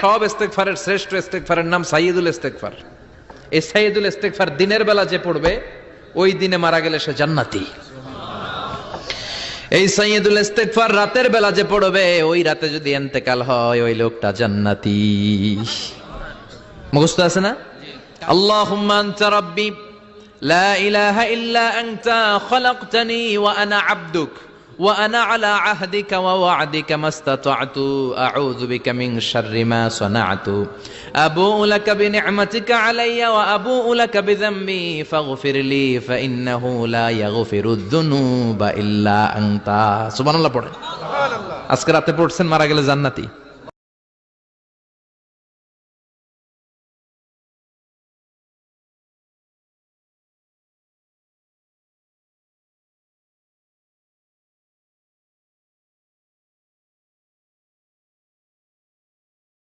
সব ইস্তেগফারের শ্রেষ্ঠ ইস্তেগফারের নাম সাইয়্যিদুল ইস্তেগফার। এই সাইয়্যিদুল ইস্তেগফার দিনের বেলা যে পড়বে ওই দিনে মারা গেলে সে জান্নাতি। এই সাইয়্যিদুল ইস্তেগফার রাতের বেলা যে পড়বে ওই রাতে যদি ইন্তেকাল হয় ওই লোকটা জান্নাতি। মুখস্থ আছে না? আল্লাহুম্মা আনতা রাব্বি লা ইলাহা ইল্লা আনতা খলাকতানি ওয়া আনা আবদুক ওয়া আনা আলা আহদিকা ওয়া ওয়া'দিকা মাস্তাতা'তু আউযু বিকা মিন শাররি মা সানা'তু আবু'ু লাকা বিনি'মাতিকা আলাইয়া ওয়া আবু'ু লাকা বিযামবি ফাগফিরলি ফাইন্নাহু লা ইয়াগফিরুয যুনুবা ইল্লা আনতা। সুবহানাল্লাহ পড়েন। সুবহানাল্লাহ। আজকে রাতে পড়ছেন মারা গেলে জান্নাতি।